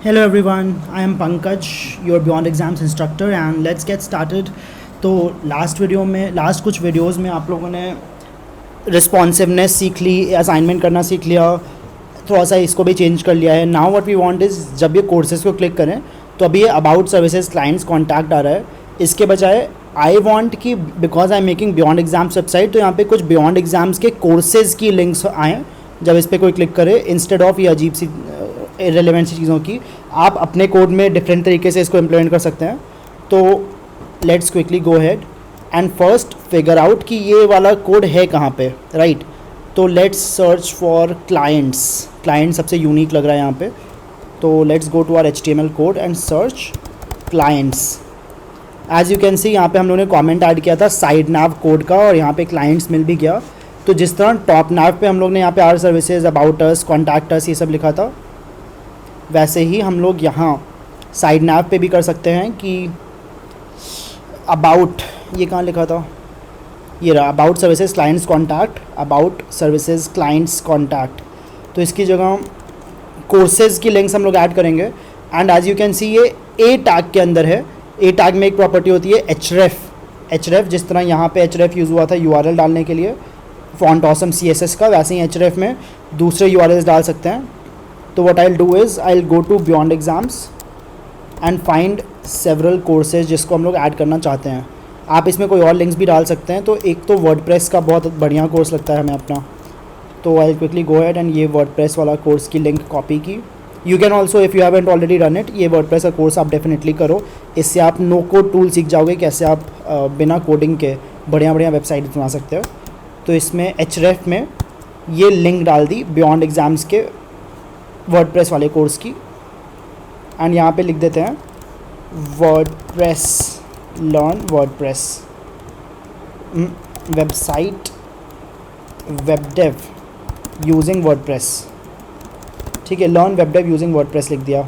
Hello everyone, I am Pankaj, your Beyond Exams instructor and let's get started. तो last कुछ videos में आप लोगों ने रिस्पॉन्सिवनेस सीख ली, असाइनमेंट करना सीख लिया, थोड़ा सा इसको भी चेंज कर लिया है. Now what we want is जब ये कोर्सेज को क्लिक करें तो अभी ये अबाउट सर्विसेज क्लाइंट्स कॉन्टैक्ट आ रहा है. इसके बजाय आई वांट कि because I am making beyond exams website, तो यहाँ पे कुछ बियॉन्ड एग्जाम्स के कोर्सेज़ की लिंक्स आएँ जब इस पर कोई क्लिक करे, इंस्टेड ऑफ ये अजीब सी इरेलीवेंट सी चीज़ों की. आप अपने कोड में डिफरेंट तरीके से इसको इम्प्लीमेंट कर सकते हैं. तो let's quickly go ahead and first figure out कि ये वाला कोड है कहाँ पे, राइट. तो let's search for clients. Client सबसे यूनिक लग रहा है यहाँ पे. तो let's go to our HTML code and search clients. As you can see यहाँ पे हम लोगों ने कमेंट ऐड किया था साइड नैव कोड का और यहाँ पे क्लाइंट्स मिल भी गया. तो जिस तरह टॉप नैव पे हम लोग ने यहाँ पे our services, about us, contact us ये सब लिखा था, वैसे ही हम लोग यहाँ साइड नैव पे भी कर सकते हैं कि अबाउट, ये कहाँ लिखा था, ये रहा, about services clients contact, about services clients contact. तो इसकी जगह कोर्सेज़ की लिंक्स हम लोग ऐड करेंगे. And as you can see ये ए टैग के अंदर है. ए टैग में एक प्रॉपर्टी होती है href. जिस तरह यहाँ पे href यूज़ हुआ था URL डालने के लिए फॉन्ट ऑसम CSS का, वैसे ही href में दूसरे URLs डाल सकते हैं. तो what I will do is I will go to beyond exams and find several courses जिसको हम लोग ऐड करना चाहते हैं. आप इसमें कोई और लिंक्स भी डाल सकते हैं. तो एक तो वर्डप्रेस का बहुत बढ़िया कोर्स लगता है हमें अपना, तो I will quickly go ahead and ये वर्डप्रेस वाला कोर्स की लिंक कॉपी की. You can also if you haven't already run it, ये वर्डप्रेस का कोर्स आप डेफिनेटली करो. इससे आप नो कोड टूल सीख जाओगे, कैसे आप बिना कोडिंग के बढ़िया बढ़िया वेबसाइट बना सकते हो. तो इसमें href में ये लिंक डाल दी बियॉन्ड एग्जाम्स के वर्डप्रेस वाले कोर्स की. एंड यहाँ पे लिख देते हैं WordPress, learn WordPress, website web dev using WordPress. ठीक है, learn web dev using WordPress लिख दिया.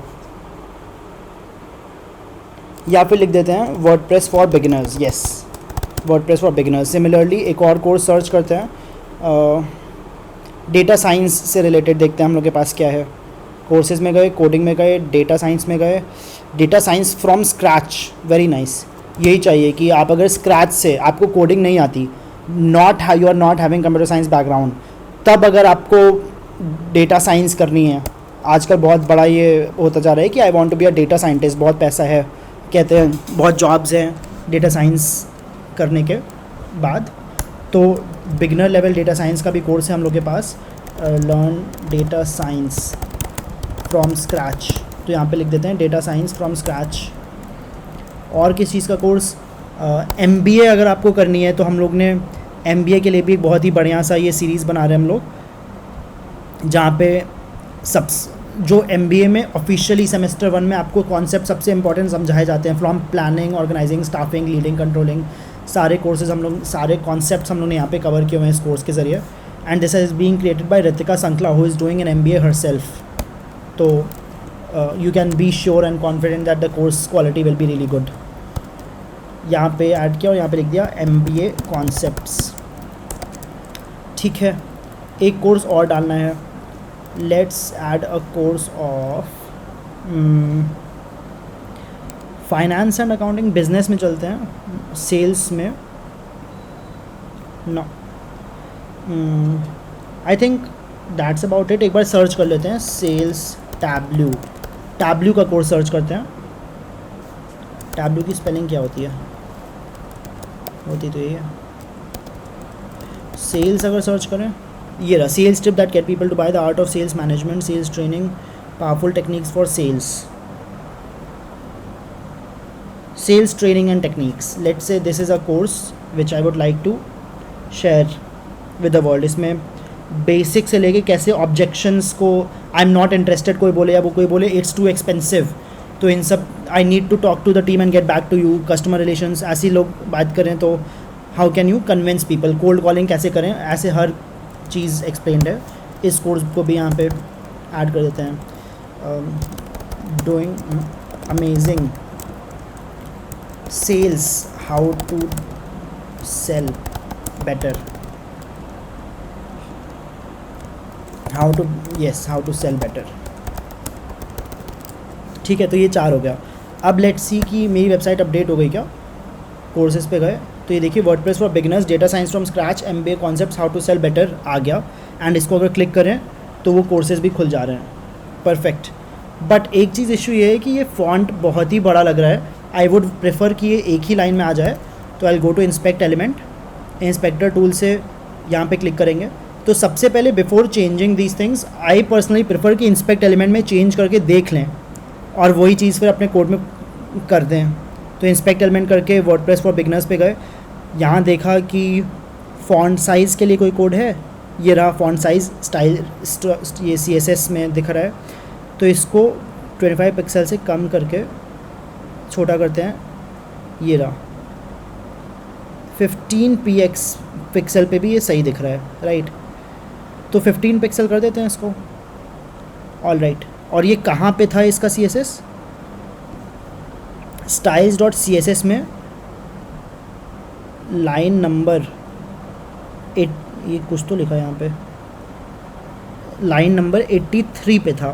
या फिर लिख देते हैं WordPress for beginners. Yes, WordPress for beginners. Similarly एक और कोर्स सर्च करते हैं, डेटा साइंस से रिलेटेड देखते हैं हम लोग के पास क्या है. कोर्सेज में गए, कोडिंग में गए, डेटा साइंस में गए. Data science from scratch, very nice. यही चाहिए कि आप अगर स्क्रैच से, आपको कोडिंग नहीं आती, you are not having computer science background, तब अगर आपको डेटा साइंस करनी है, आजकल बहुत बड़ा ये होता जा रहा है कि I want to be a data scientist, बहुत पैसा है कहते हैं, बहुत जॉब्स हैं डेटा साइंस करने के बाद. तो बिगिनर लेवल डेटा साइंस का भी कोर्स है हम लोग के पास, learn data science from scratch. तो यहाँ पे लिख देते हैं डेटा साइंस फ्रॉम स्क्रैच. और किस चीज़ का कोर्स, MBA अगर आपको करनी है तो हम लोग ने MBA के लिए भी एक बहुत ही बढ़िया सा ये सीरीज़ बना रहे हैं हम लोग, जहाँ पे सब जो MBA में ऑफिशियली सेमेस्टर 1 में आपको कॉन्सेप्ट सबसे इंपॉर्टेंट समझाए जाते हैं, from planning, organizing, staffing, leading, controlling, सारे कोर्सेज हम लोग, सारे कॉन्सेप्ट्स हम लोग ने यहाँ पे कवर किए हुए हैं इस कोर्स के ज़रिए. And this is being created by Ritika Sankla who is doing an MBA herself. तो you can be sure and confident that the course quality will be really good. यहाँ पे ऐड किया और यहाँ पे लिख दिया MBA कॉन्सेप्ट्स. ठीक है, एक कोर्स और डालना है. Let's add a course of finance and accounting. Business में चलते हैं, सेल्स में no. I think that's about it. एक बार सर्च कर लेते हैं सेल्स टैब्ल्यू का कोर्स सर्च करते हैं. टैब्ल्यू की स्पेलिंग क्या होती है, होती तो ये है सेल्स. अगर सर्च करें, ये रहा, sales tip that get people to buy the art of sales management, sales training, powerful techniques for sales, sales training and techniques. Let's say this is a course which I would like to share with the world. इसमें basic से लेके कैसे objections को, I am not interested कोई बोले, या वो कोई बोले इट्स टू एक्सपेंसिव, तो इन सब I need to talk to the team and get back to you. Customer relations, ऐसी लोग बात करें तो how can you convince people, cold calling कैसे करें, ऐसे हर चीज़ एक्सप्लेन्ड है. इस कोर्स को भी यहाँ पे ऐड कर देते हैं. Doing amazing sales, how to sell better, how to sell better. ठीक है, तो ये 4 हो गया। अब लेट्स सी कि मेरी वेबसाइट अपडेट हो गई क्या। कोर्सेज पे गए तो ये देखिए WordPress for beginners, data science from scratch, MBA concepts, how to sell better आ गया। एंड इसको अगर क्लिक करें तो वो कोर्सेज भी खुल जा रहे हैं। परफेक्ट। बट एक चीज़ इशू ये है कि ये फॉन्ट बहुत ही बड़ा लग रहा है। आई वुड प्रेफर कि ये एक ही लाइन में आ जाए। तो I go to inspect element, inspector tool से यहाँ पे क्लिक करेंगे। तो सबसे पहले before changing these things I personally prefer कि इंस्पेक्ट एलिमेंट में चेंज करके देख लें और वही चीज़ फिर अपने कोड में कर दें। तो इंस्पेक्ट एलिमेंट करके वर्डप्रेस फॉर बिगिनर्स पे गए, यहाँ देखा कि फ़ॉन्ट साइज़ के लिए कोई कोड है, ये रहा फ़ॉन्ट साइज़ स्टाइल, ये CSS में दिख रहा है। तो इसको 25 पिक्सल से कम करके छोटा करते हैं, ये रहा 15 पिक्सल पे भी ये सही दिख रहा है, राइट। तो 15 पिक्सल कर देते हैं इसको, ऑल राइट। और ये कहाँ पे था इसका CSS, styles.css में लाइन नंबर 8, ये कुछ तो लिखा है यहाँ पे, लाइन नंबर 83 पे था।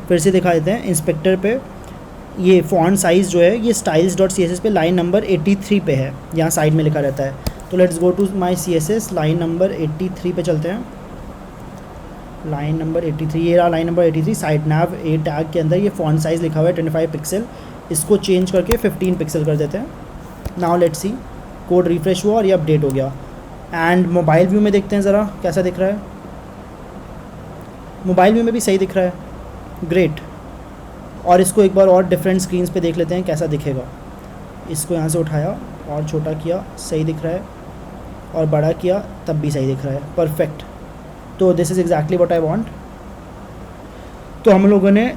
फिर से दिखा देते हैं इंस्पेक्टर पे, ये फॉन्ट साइज़ जो है ये styles.css पे लाइन नंबर 83 पे है, यहाँ साइड में लिखा रहता है। तो let's go to my CSS, line number 83 पे चलते हैं। लाइन नंबर 83, ये रहा line number 83। Side nav a tag के अंदर ये फॉन्ट साइज़ लिखा हुआ है 25 पिक्सल, इसको चेंज करके 15 पिक्सल कर देते हैं। Now let's see, code refresh हुआ और ये अपडेट हो गया। एंड मोबाइल व्यू में देखते हैं ज़रा कैसा दिख रहा है। मोबाइल व्यू में भी सही दिख रहा है, ग्रेट। और इसको एक बार और डिफरेंट स्क्रीन्स पे देख लेते हैं कैसा दिखेगा। इसको यहाँ से उठाया और छोटा किया, सही दिख रहा है, और बड़ा किया तब भी सही दिख रहा है, परफेक्ट। तो this is exactly what I want. तो हम लोगों ने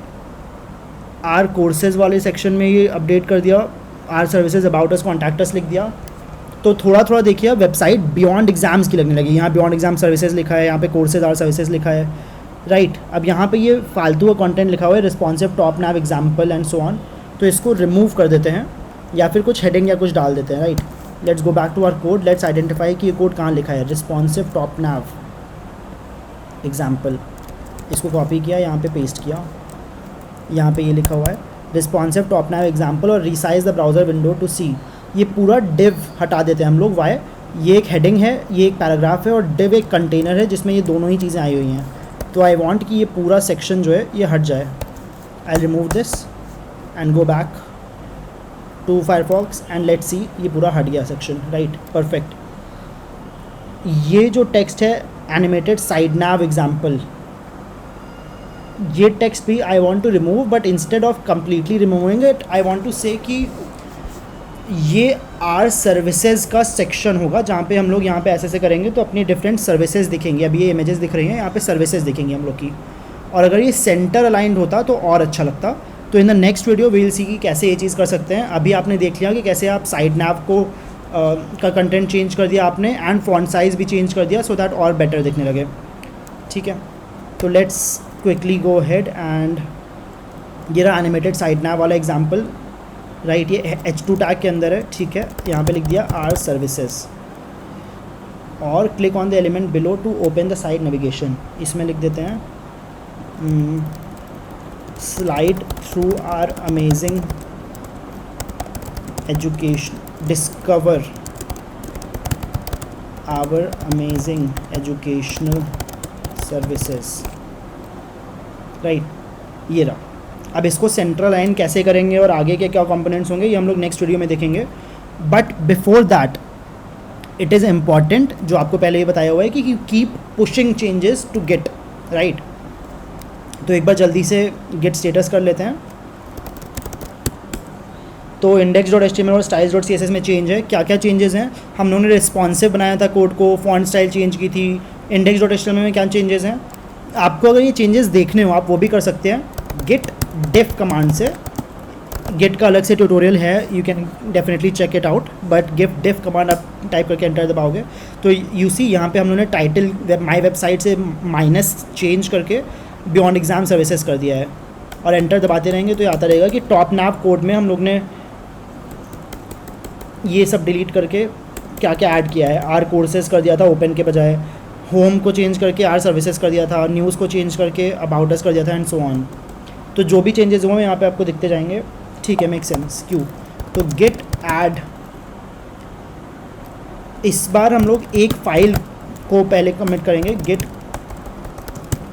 आर कोर्सेज़ वाले सेक्शन में ये अपडेट कर दिया, our services about us contact us लिख दिया। तो थोड़ा थोड़ा देखिए वेबसाइट बियॉन्ड एग्जाम्स की लगने लगी। यहाँ बियॉन्ड एग्जाम सर्विसेज लिखा है, यहाँ पे कोर्सेज आर सर्विसेज लिखा है, राइट। अब यहाँ पे ये फालतू का कंटेंट लिखा हुआ है, responsive top nav example and so on. तो इसको रिमूव कर देते हैं या फिर कुछ हेडिंग या कुछ डाल देते हैं, right. Let's go back to our code, let's identify कि ये कोड कहाँ लिखा है, रिस्पॉन्सिव टॉप नैव एग्जाम्पल। इसको कॉपी किया, यहाँ पे पेस्ट किया, यहाँ पे ये लिखा हुआ है रिस्पॉन्सिव टॉप नैव एग्जाम्पल, और resize the browser window to see. ये पूरा डिव हटा देते हैं हम लोग, वाई, ये एक हेडिंग है, ये एक पैराग्राफ है, और डिव एक कंटेनर है जिसमें ये दोनों ही चीज़ें आई हुई हैं। तो आई वांट कि ये पूरा सेक्शन जो है ये हट जाए। I remove this and go back to Firefox and let's see, ये पूरा हट गया सेक्शन, राइट, परफेक्ट। ये जो टेक्स्ट है एनिमेटेड साइड नैव एग्जाम्पल, ये टेक्स्ट भी I want to remove, but instead of completely removing it I want to say कि ये आर सर्विसेज का सेक्शन होगा जहाँ पे हम लोग यहाँ पे ऐसे करेंगे तो अपनी डिफरेंट सर्विसेज दिखेंगी। अभी ये इमेजेस दिख रही हैं, यहाँ पे सर्विसेज दिखेंगी हम लोग की, और अगर ये सेंटर अलाइंड होता तो और अच्छा लगता। तो in the next video we will see कि कैसे ये चीज़ कर सकते हैं। अभी आपने देख लिया कि कैसे आप साइड नैव को का कंटेंट चेंज कर दिया आपने, एंड फॉन्ट साइज़ भी चेंज कर दिया सो दैट और बेटर दिखने लगे, ठीक है। तो let's quickly go head and ये रहा एनिमेटेड साइड नैव वाला एग्जाम्पल, राइट। ये H2 टैग के अंदर है, ठीक है। यहाँ पे लिख दिया आर सर्विसेज और click on the element below to open the site navigation. इसमें लिख देते हैं slide through our amazing education, discover our amazing educational services, right. ये रहा। अब इसको सेंट्रल लाइन कैसे करेंगे और आगे के क्या कंपोनेंट्स होंगे ये हम लोग नेक्स्ट वीडियो में देखेंगे। But before that it is important, जो आपको पहले ही बताया हुआ है कि keep pushing changes to git, right. तो एक बार जल्दी से गेट स्टेटस कर लेते हैं। तो index.html और styles.css में चेंज है। क्या क्या चेंजेस हैं, हम लोगों ने रिस्पॉन्सिव बनाया था कोड को, फॉन्ट स्टाइल चेंज की थी। index.html में क्या चेंजेस हैं, आपको अगर ये चेंजेस देखने हो आप वो भी कर सकते हैं git diff कमांड से। गिट का अलग से ट्यूटोरियल है, you can definitely check it out, but git diff command आप टाइप करके एंटर दबाओगे तो यू सी यहाँ पे हम लोगों ने टाइटल माई वेबसाइट से माइनस चेंज करके बियॉन्ड एग्जाम सर्विसेज कर दिया है, और एंटर दबाते रहेंगे तो ये आता रहेगा कि टॉप नैव कोड में हम लोग ने ये सब डिलीट करके क्या क्या ऐड किया है। आर कोर्सेज कर दिया था ओपन के बजाय, होम को चेंज करके आर सर्विसेज कर दिया था, न्यूज़ को चेंज करके अबाउट अस कर दिया था, एंड सो ऑन। तो जो भी चेंजेस हुए यहाँ पे आपको दिखते जाएंगे, ठीक है, मेक सेंस। क्यों? तो गिट ऐड, इस बार हम लोग एक फाइल को पहले कमिट करेंगे, गिट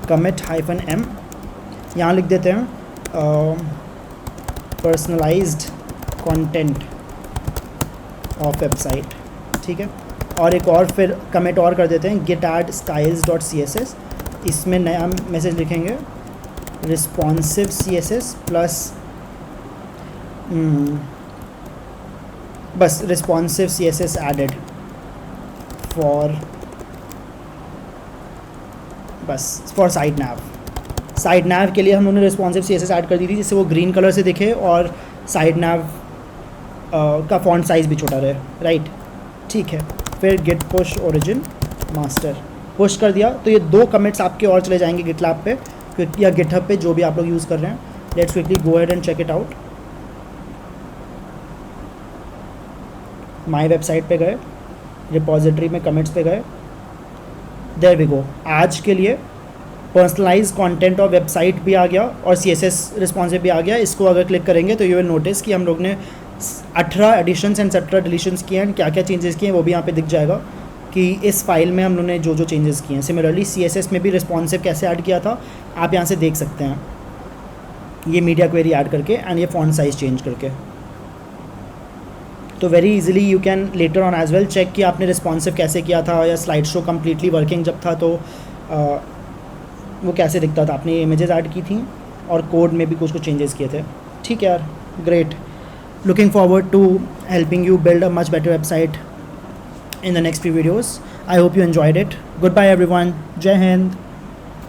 कमिट -m, यहाँ लिख देते हैं पर्सनलाइज्ड कंटेंट ऑफ वेबसाइट, ठीक है। और एक और फिर कमिट और कर देते हैं, गिट ऐड styles.css, इसमें नया मैसेज लिखेंगे रिस्पॉन्सिव CSS प्लस बस रिस्पॉन्सिव CSS एडेड फॉर, बस फॉर साइड नैव। साइड नैव के लिए हम लोगों ने रिस्पॉन्सिव CSS ऐड कर दी थी, जिससे वो ग्रीन कलर से दिखे और साइड नैव का फॉन्ट साइज़ भी छोटा रहे, राइट, ठीक है। फिर git push origin master, push कर दिया, तो ये 2 कमिट्स आपके और चले जाएंगे गिटलैब पे या गिटहब पे, जो भी आप लोग यूज़ कर रहे हैं। Let's quickly go ahead and check it out. My website पे गए, रिपॉजिटरी में कमिट्स पे गए, देयर वी गो। आज के लिए पर्सनलाइज कंटेंट और वेबसाइट भी आ गया और CSS रिस्पॉन्सिव भी आ गया। इसको अगर क्लिक करेंगे तो यू विल नोटिस कि हम लोग ने 18 एडिशंस एंड 17 डिलीशंस किए हैं, क्या क्या चेंजेस किए हैं वो भी यहाँ पे दिख जाएगा कि इस फाइल में हम लोगों ने जो जो चेंजेस किए हैं। सिमिलरली CSS में भी रिस्पॉन्सिव कैसे ऐड किया था आप यहाँ से देख सकते हैं, ये मीडिया क्वेरी ऐड करके एंड ये फॉन्ट साइज़ चेंज करके। तो very easily you can later on as well check कि आपने रिस्पॉन्सिव कैसे किया था, या स्लाइड शो कम्प्लीटली वर्किंग जब था तो वो कैसे दिखता था, आपने इमेजेस ऐड की थी और कोड में भी कुछ कुछ चेंजेस किए थे, ठीक है यार, great. Looking forward to helping you build a much better website in the next few videos. I hope you enjoyed it. Goodbye everyone. Jai Hind.